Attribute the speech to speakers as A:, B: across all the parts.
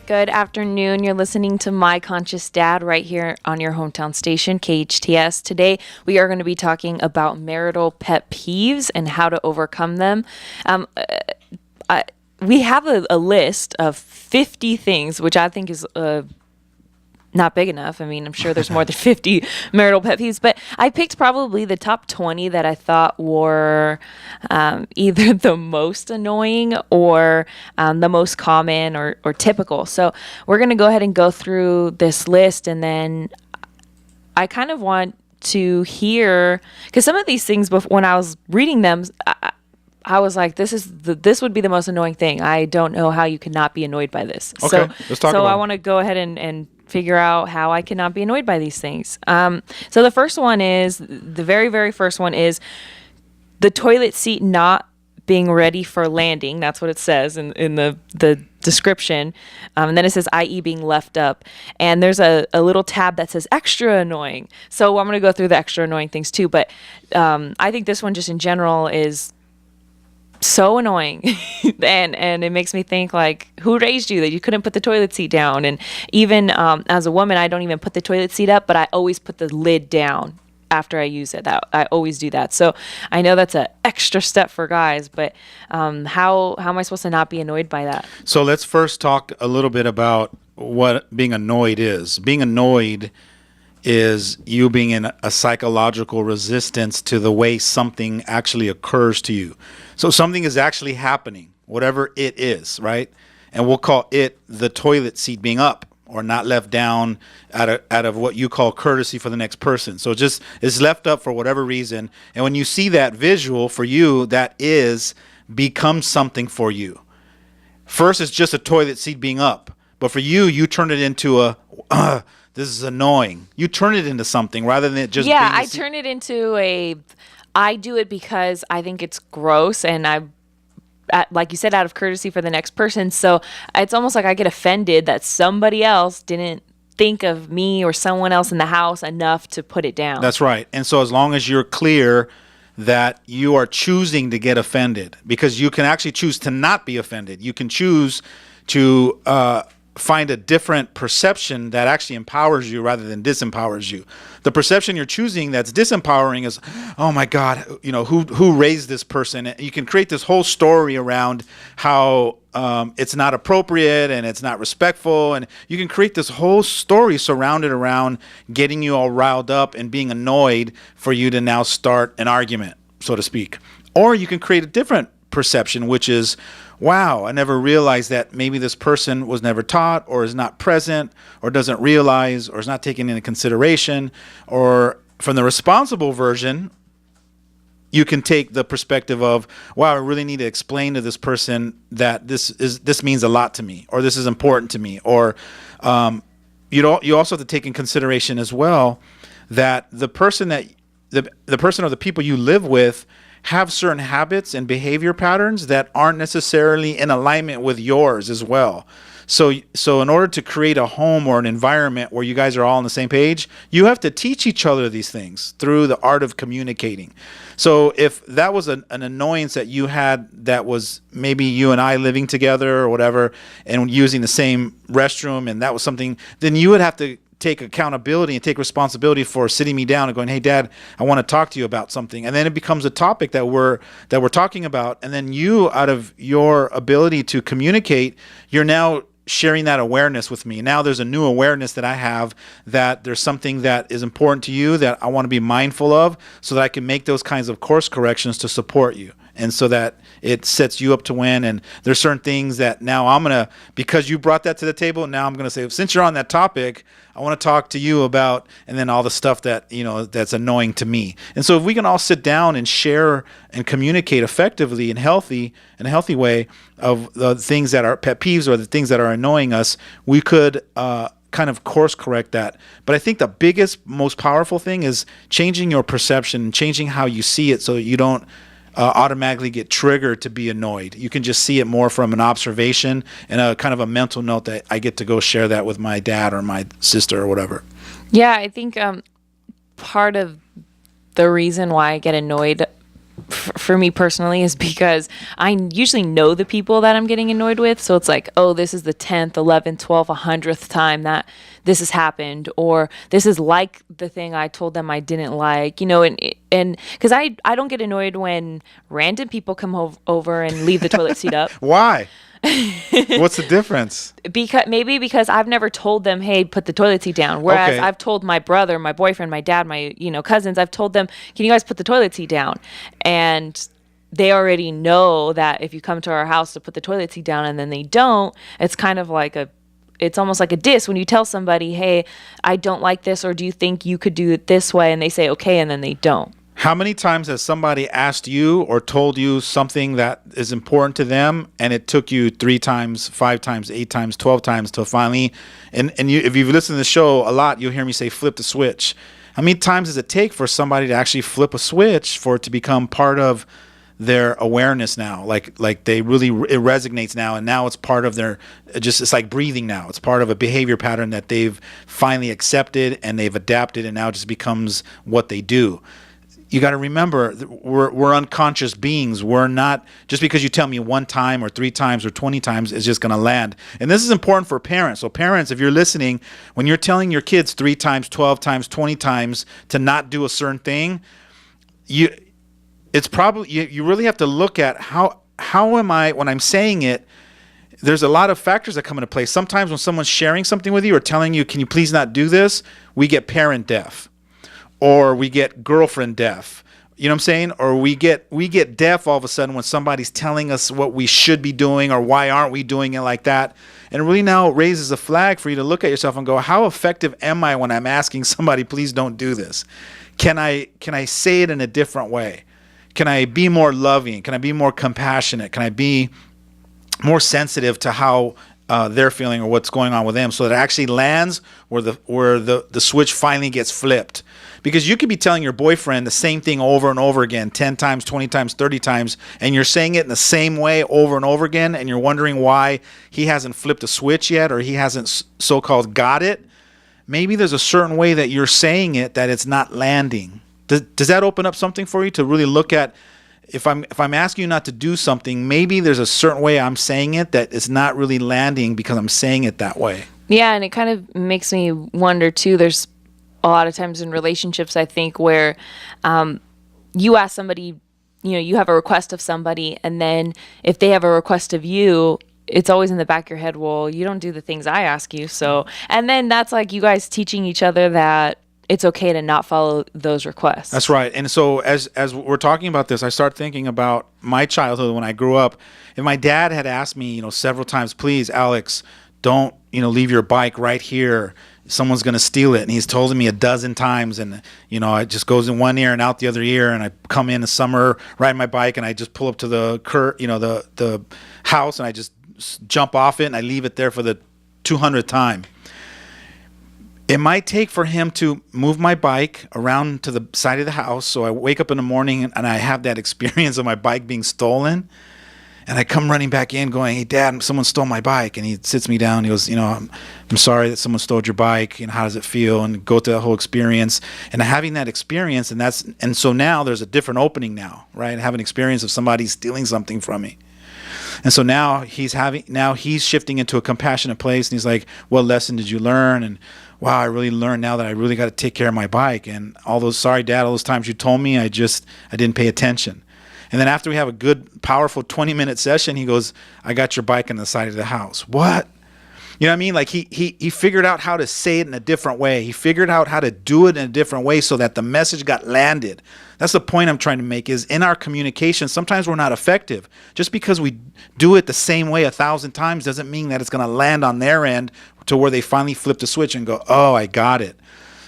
A: Good afternoon. You're listening to My Conscious Dad right here on your hometown station, KHTS. Today, we are going to be talking about marital pet peeves and how to overcome them. We have a list of 50 things, which I think is not big enough. I mean, I'm sure there's more than 50 marital pet peeves, but I picked probably the top 20 that I thought were either the most annoying or the most common or typical. So we're going to go ahead and go through this list, and then I kind of want to hear, because some of these things, when I was reading them, I was like, this would be the most annoying thing. I don't know how you could not be annoyed by this.
B: Okay, let's talk about it.
A: I want to go ahead and figure out how I cannot be annoyed by these things. So the first one is, the very, very first one is the toilet seat not being ready for landing. That's what it says in the description. And then it says, i.e. being left up. And there's a little tab that says extra annoying. So I'm going to go through the extra annoying things too. But I think this one just in general is so annoying. and it makes me think, like, who raised you that you couldn't put the toilet seat down? And even as a woman, I don't even put the toilet seat up, but I always put the lid down after I use it. I always do that. So I know that's an extra step for guys, but how am I supposed to not be annoyed by that?
B: So let's first talk a little bit about what being annoyed is. Being annoyed is you being in a psychological resistance to the way something actually occurs to you. So something is actually happening, whatever it is, right? And we'll call it the toilet seat being up or not left down out of what you call courtesy for the next person. So just it's left up for whatever reason. And when you see that visual, for you, that becomes something for you. First, it's just a toilet seat being up. But for you, you turn it into this is annoying. You turn it into something rather than it just being
A: I turn it into I do it because I think it's gross, and like you said, out of courtesy for the next person. So it's almost like I get offended that somebody else didn't think of me or someone else in the house enough to put it down.
B: That's right. And so as long as you're clear that you are choosing to get offended, because you can actually choose to not be offended. You can choose to find a different perception that actually empowers you rather than disempowers you. The perception you're choosing that's disempowering is, oh my God, who raised this person? And you can create this whole story around how it's not appropriate and it's not respectful. And you can create this whole story surrounded around getting you all riled up and being annoyed for you to now start an argument, so to speak. Or you can create a different perception, which is, wow, I never realized that maybe this person was never taught or is not present or doesn't realize or is not taken into consideration. Or from the responsible version, you can take the perspective of, wow, I really need to explain to this person that this means a lot to me, or this is important to me. Or you also have to take in consideration as well that the person the person or the people you live with have certain habits and behavior patterns that aren't necessarily in alignment with yours as well. So in order to create a home or an environment where you guys are all on the same page, you have to teach each other these things through the art of communicating. So if that was an annoyance that you had, that was maybe you and I living together or whatever and using the same restroom, and that was something, then you would have to take accountability and take responsibility for sitting me down and going, hey, Dad, I want to talk to you about something. And then it becomes a topic that we're talking about. And then you, out of your ability to communicate, you're now sharing that awareness with me. Now there's a new awareness that I have, that there's something that is important to you that I want to be mindful of, so that I can make those kinds of course corrections to support you. And so that it sets you up to win. And there's certain things that now because you brought that to the table, now I'm going to say, since you're on that topic, I want to talk to you about, and then all the stuff that, that's annoying to me. And so if we can all sit down and share and communicate effectively and a healthy way of the things that are pet peeves or the things that are annoying us, we could kind of course correct that. But I think the biggest, most powerful thing is changing your perception, changing how you see it, so that you don't automatically get triggered to be annoyed. You can just see it more from an observation and a kind of a mental note that I get to go share that with my dad or my sister or whatever.
A: Yeah, I think part of the reason why I get annoyed for me personally is because I usually know the people that I'm getting annoyed with. So it's like, oh, this is the 10th, 11th, 12th, 100th time that this has happened, or this is like the thing I told them I didn't like, and because I don't get annoyed when random people come over and leave the toilet seat up.
B: Why? What's the difference?
A: Because I've never told them, hey, put the toilet seat down. Whereas
B: Okay.
A: I've told my brother, my boyfriend, my dad, my cousins, I've told them, can you guys put the toilet seat down? And they already know that if you come to our house to put the toilet seat down and then they don't, it's kind of like it's almost like a diss when you tell somebody, hey, I don't like this, or do you think you could do it this way? And they say, okay, and then they don't.
B: How many times has somebody asked you or told you something that is important to them, and it took you 3 times, 5 times, 8 times, 12 times till finally, and if you've listened to the show a lot, you'll hear me say flip the switch. How many times does it take for somebody to actually flip a switch for it to become part of their awareness now? Like they really, it resonates now, and now it's part of their, it's like breathing now. It's part of a behavior pattern that they've finally accepted and they've adapted, and now it just becomes what they do. You got to remember, we're unconscious beings. We're not, just because you tell me 1 time or 3 times or 20 times, it's just going to land. And this is important for parents. So parents, if you're listening, when you're telling your kids 3 times, 12 times, 20 times to not do a certain thing, it's probably, you really have to look at how am I, when I'm saying it, there's a lot of factors that come into play. Sometimes when someone's sharing something with you or telling you, can you please not do this, we get parent deaf. Or we get girlfriend deaf, you know what I'm saying? Or we get deaf all of a sudden when somebody's telling us what we should be doing, or why aren't we doing it like that? And it really now raises a flag for you to look at yourself and go, how effective am I when I'm asking somebody, please don't do this? Can I say it in a different way? Can I be more loving? Can I be more compassionate? Can I be more sensitive to how they're feeling or what's going on with them, so that it actually lands where the switch finally gets flipped? Because you could be telling your boyfriend the same thing over and over again, 10 times, 20 times, 30 times, and you're saying it in the same way over and over again, and you're wondering why he hasn't flipped a switch yet, or he hasn't so-called got it. Maybe there's a certain way that you're saying it that it's not landing. Does that open up something for you to really look at? If I'm asking you not to do something, maybe there's a certain way I'm saying it that is not really landing because I'm saying it that way.
A: Yeah, and it kind of makes me wonder too. There's a lot of times in relationships, I think, where you ask somebody, you have a request of somebody, and then if they have a request of you, it's always in the back of your head, well, you don't do the things I ask you. So, and then that's like you guys teaching each other that it's okay to not follow those requests.
B: That's right. And so as we're talking about this, I start thinking about my childhood when I grew up. If my dad had asked me, several times, please, Alex, don't, leave your bike right here. Someone's going to steal it. And he's told me a dozen times, and, it just goes in one ear and out the other ear. And I come in the summer, ride my bike, and I just pull up to the the house, and I just jump off it, and I leave it there for the 200th time. It might take for him to move my bike around to the side of the house, so I wake up in the morning and I have that experience of my bike being stolen, and I come running back in going, hey, Dad, someone stole my bike. And he sits me down. He goes, I'm sorry that someone stole your bike. How does it feel? And go through that whole experience. And having that experience, and so now there's a different opening now, right? I have an experience of somebody stealing something from me. And so now he's shifting into a compassionate place, and he's like, what lesson did you learn? And wow, I really learned now that I really got to take care of my bike. And all those, sorry, Dad, all those times you told me, I didn't pay attention. And then after we have a good, powerful 20-minute session, he goes, I got your bike on the side of the house. What? You know what I mean? Like he figured out how to say it in a different way. He figured out how to do it in a different way so that the message got landed. That's the point I'm trying to make, is in our communication, sometimes we're not effective. Just because we do it the same way 1,000 times doesn't mean that it's going to land on their end to where they finally flip the switch and go, oh, I got it.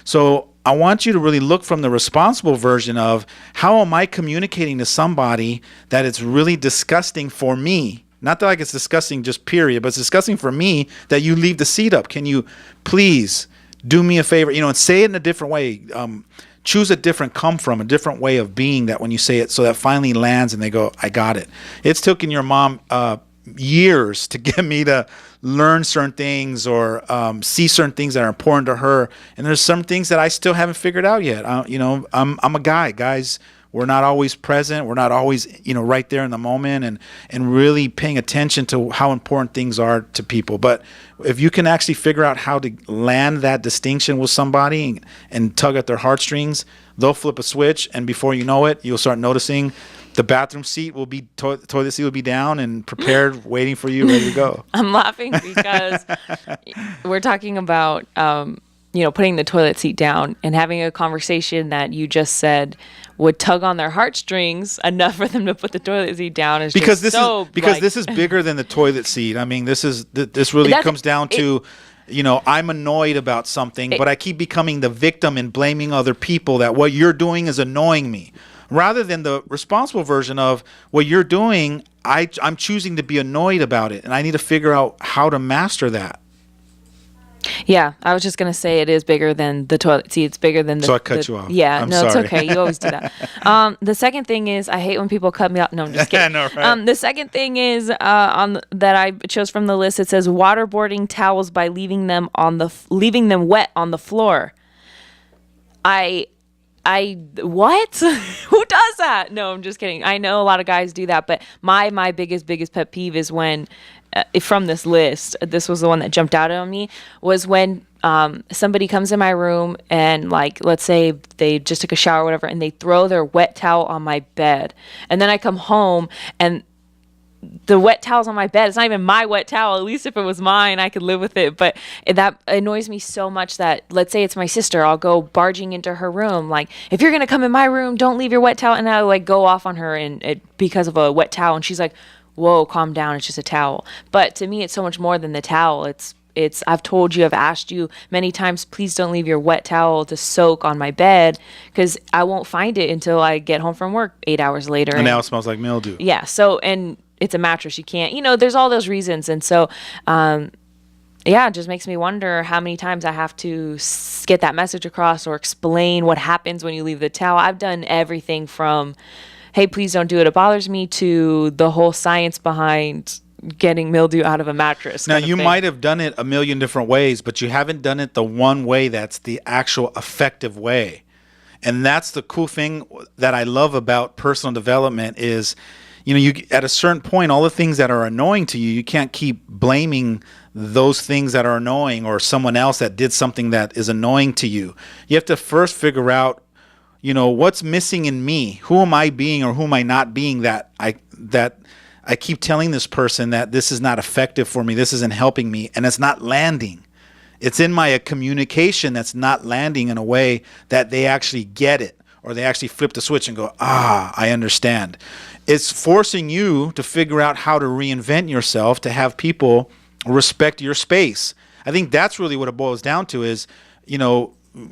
B: So I want you to really look from the responsible version of, how am I communicating to somebody that it's really disgusting for me? Not that like it's disgusting just period, but it's disgusting for me that you leave the seat up. Can you please do me a favor, and say it in a different way. Choose a different a different way of being, that when you say it, so that finally lands and they go, I got it. It's taken your mom years to get me to learn certain things or see certain things that are important to her. And there's some things that I still haven't figured out yet. I'm a guy. Guys, We're not always present. We're not always, right there in the moment and really paying attention to how important things are to people. But if you can actually figure out how to land that distinction with somebody and tug at their heartstrings, they'll flip a switch, and before you know it, you'll start noticing the bathroom seat will be toilet seat will be down and prepared, waiting for you, ready to go.
A: I'm laughing because we're talking about, putting the toilet seat down and having a conversation that you just said would tug on their heartstrings enough for them to put the toilet seat down. Is
B: because
A: just
B: this is bigger than the toilet seat. I mean, this really comes down to, I'm annoyed about something, but I keep becoming the victim and blaming other people that what you're doing is annoying me. Rather than the responsible version of what you're doing, I'm choosing to be annoyed about it, and I need to figure out how to master that.
A: Yeah, I was just going to say it is bigger than the toilet seat. It's bigger than the...
B: So I cut you off.
A: Yeah,
B: I'm
A: no,
B: sorry.
A: it's okay. You always do that. The second thing is, I hate when people cut me off. No, I'm just kidding.
B: No, right.
A: The second thing is, that I chose from the list, it says waterboarding towels by leaving them wet on the floor. What? Who does that? No, I'm just kidding. I know a lot of guys do that, but my biggest pet peeve is when, from this list, this was the one that jumped out on me, was when somebody comes in my room and, like, let's say they just took a shower or whatever, and they throw their wet towel on my bed, and then I come home and the wet towel's on my bed. It's not even my wet towel. At least if it was mine, I could live with it. But that annoys me so much that, let's say it's my sister, I'll go barging into her room. Like, if you're going to come in my room, don't leave your wet towel. And I'll, like, go off on her because of a wet towel. And she's like, whoa, calm down. It's just a towel. But to me, it's so much more than the towel. I've told you, I've asked you many times, please don't leave your wet towel to soak on my bed, because I won't find it until I get home from work 8 hours later.
B: And now it smells like mildew.
A: Yeah. So, and it's a mattress. You can't, there's all those reasons. And so, it just makes me wonder how many times I have to get that message across or explain what happens when you leave the towel. I've done everything from, hey, please don't do it, it bothers me, to the whole science behind getting mildew out of a mattress.
B: Now, you might have done it a million different ways, but you haven't done it the one way that's the actual effective way. And that's the cool thing that I love about personal development is, you at a certain point, all the things that are annoying to you, you can't keep blaming those things that are annoying or someone else that did something that is annoying to you. You have to first figure out, what's missing in me. Who am I being or who am I not being that I keep telling this person that this is not effective for me, this isn't helping me, and it's not landing. It's in my communication that's not landing in a way that they actually get it, or they actually flip the switch and go, I understand. It's forcing you to figure out how to reinvent yourself, to have people respect your space. I think that's really what it boils down to is,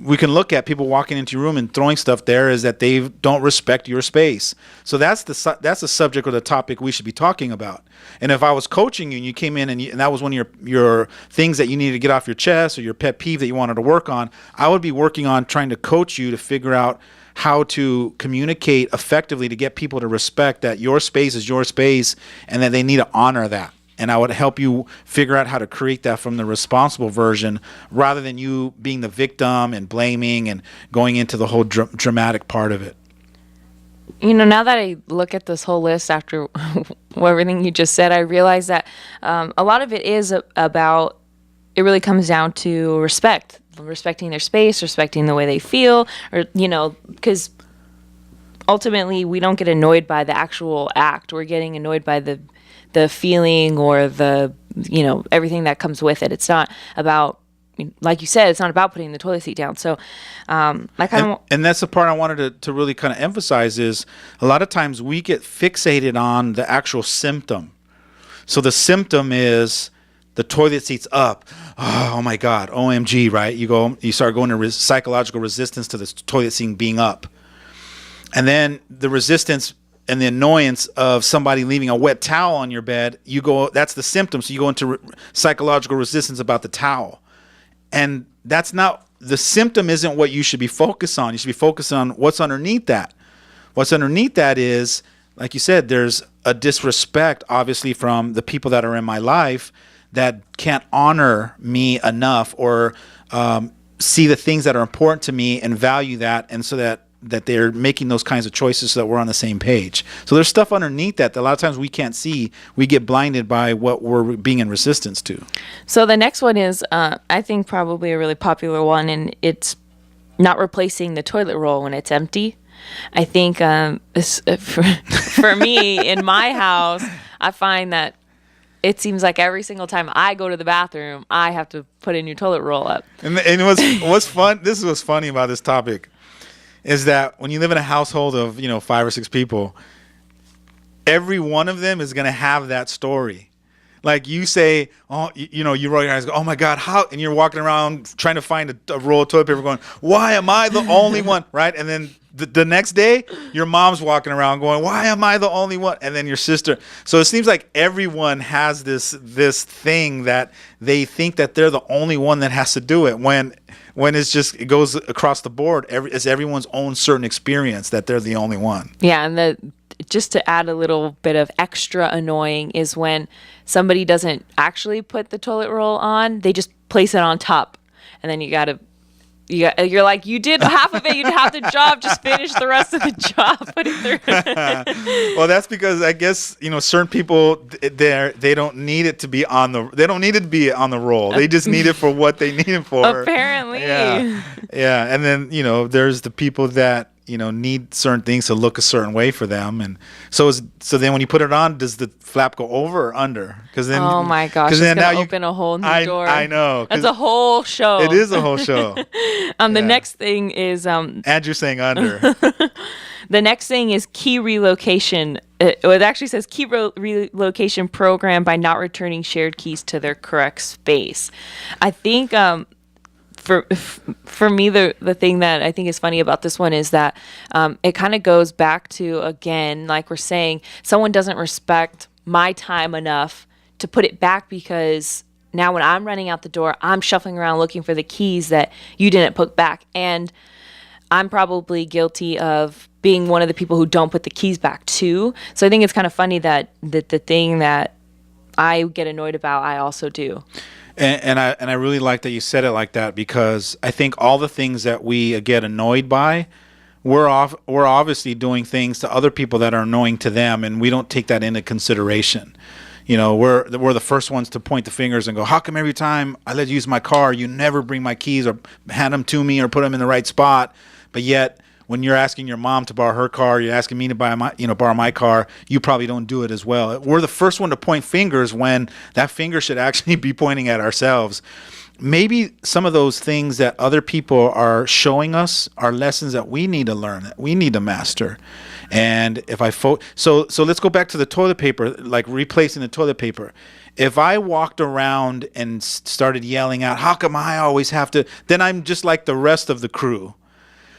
B: we can look at people walking into your room and throwing stuff there is that they don't respect your space. So that's the subject or the topic we should be talking about. And if I was coaching you and you came in and that was one of your things that you needed to get off your chest or your pet peeve that you wanted to work on, I would be working on trying to coach you to figure out how to communicate effectively to get people to respect that your space is your space and that they need to honor that. And I would help you figure out how to create that from the responsible version rather than you being the victim and blaming and going into the whole dramatic part of it.
A: Now that I look at this whole list after everything you just said, I realize that a lot of it is about, it really comes down to respecting their space, respecting the way they feel, or, because ultimately we don't get annoyed by the actual act. We're getting annoyed by the feeling or the, everything that comes with it. It's not about, like you said, it's not about putting the toilet seat down. So and
B: that's the part I wanted to really kind of emphasize is a lot of times we get fixated on the actual symptom. So the symptom is the toilet seat's up. Oh my God, OMG, right? You start going to psychological resistance to the toilet seat being up. And then the resistance and the annoyance of somebody leaving a wet towel on your bed, that's the symptom. So you go into psychological resistance about the towel. And that's not, the symptom isn't what you should be focused on. You should be focused on what's underneath that. What's underneath that is, like you said, there's a disrespect, obviously, from the people that are in my life that can't honor me enough or see the things that are important to me and value that. And so that they're making those kinds of choices so that we're on the same page. So there's stuff underneath that a lot of times we can't see. We get blinded by what we're being in resistance to.
A: So the next one is, I think, probably a really popular one, and it's not replacing the toilet roll when it's empty. I think for me, in my house, I find that it seems like every single time I go to the bathroom, I have to put a new toilet roll up.
B: And what's fun, this is what's funny about this topic, is that when you live in a household of, 5 or 6 people, every one of them is going to have that story. Like you say, you roll your eyes, go, oh my God, how? And you're walking around trying to find a roll of toilet paper going, why am I the only one? Right? And then the next day, your mom's walking around going, why am I the only one? And then your sister. So it seems like everyone has this thing that they think that they're the only one that has to do it, when it goes across the board. It's everyone's own certain experience that they're the only one.
A: Yeah, and just to add a little bit of extra annoying is when somebody doesn't actually put the toilet roll on, they just place it on top, and then you're like, you did half of it, you did half the job, just finish the rest of the job, put it through.
B: Well, that's because I guess certain people they don't need it to be on the roll. They just need it for what they need it for.
A: Apparently.
B: Yeah. And then there's the people that need certain things to look a certain way for them, and so then when you put it on, does the flap go over or under? Because then,
A: oh my gosh, it's gonna open a whole new door.
B: I know,
A: that's a whole show.
B: It is a whole show.
A: The next thing is
B: Andrew's saying under.
A: The next thing is key relocation. It actually says key relocation program by not returning shared keys to their correct space. I think for me, the thing that I think is funny about this one is that it kind of goes back to, again, like we're saying, someone doesn't respect my time enough to put it back, because now when I'm running out the door, I'm shuffling around looking for the keys that you didn't put back. And I'm probably guilty of being one of the people who don't put the keys back too. So I think it's kind of funny that the thing that I get annoyed about, I also do.
B: And I really like that you said it like that, because I think all the things that we get annoyed by, we're obviously doing things to other people that are annoying to them, and we don't take that into consideration. We're the first ones to point the fingers and go, how come every time I let you use my car, you never bring my keys or hand them to me or put them in the right spot? But yet, when you're asking your mom to borrow her car, you're asking me to borrow my car, you probably don't do it as well. We're the first one to point fingers when that finger should actually be pointing at ourselves. Maybe some of those things that other people are showing us are lessons that we need to learn, that we need to master. And if so let's go back to the toilet paper, like replacing the toilet paper. If I walked around and started yelling out, how come I always have to, then I'm just like the rest of the crew.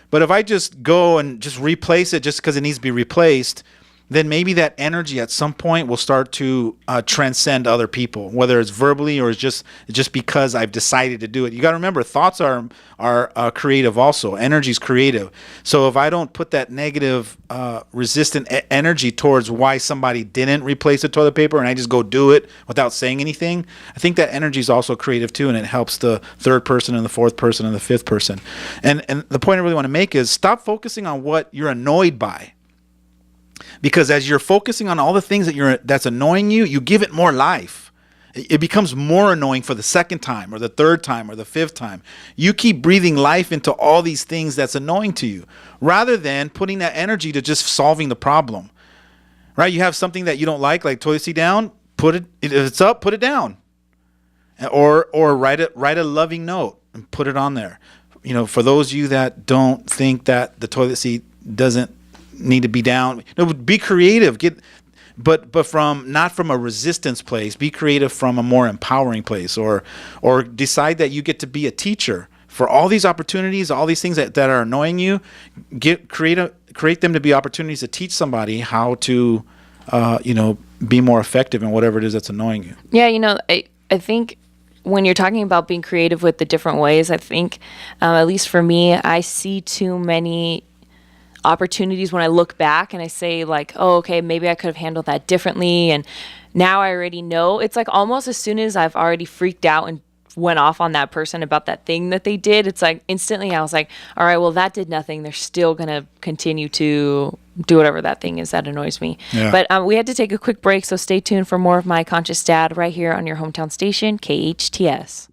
B: But if I just go and just replace it just because it needs to be replaced, then maybe that energy at some point will start to transcend other people, whether it's verbally or it's just because I've decided to do it. You got to remember, thoughts are creative also. Energy is creative. So if I don't put that negative, resistant energy towards why somebody didn't replace the toilet paper, and I just go do it without saying anything, I think that energy is also creative too, and it helps the third person and the fourth person and the fifth person. And the point I really want to make is stop focusing on what you're annoyed by. Because as you're focusing on all the things that's annoying you, you give it more life. It becomes more annoying for the second time or the third time or the fifth time. You keep breathing life into all these things that's annoying to you, rather than putting that energy to just solving the problem. Right? You have something that you don't like toilet seat down, if it's up, put it down. Or write a loving note and put it on there. For those of you that don't think that the toilet seat doesn't need to be down, be creative, but not from a resistance place. Be creative from a more empowering place, or decide that you get to be a teacher for all these opportunities, all these things that are annoying you. Create them to be opportunities to teach somebody how to be more effective in whatever it is that's annoying you.
A: Yeah, I think when you're talking about being creative with the different ways, I think at least for me, I see too many opportunities when I look back and I say oh, okay, maybe I could have handled that differently, and now I already know. It's like almost as soon as I've already freaked out and went off on that person about that thing that they did, it's like instantly I was like, all right, well, that did nothing. They're still going to continue to do whatever that thing is that annoys me.
B: Yeah.
A: But we had to take a quick break, so stay tuned for more of My Conscious Dad right here on your hometown station, KHTS.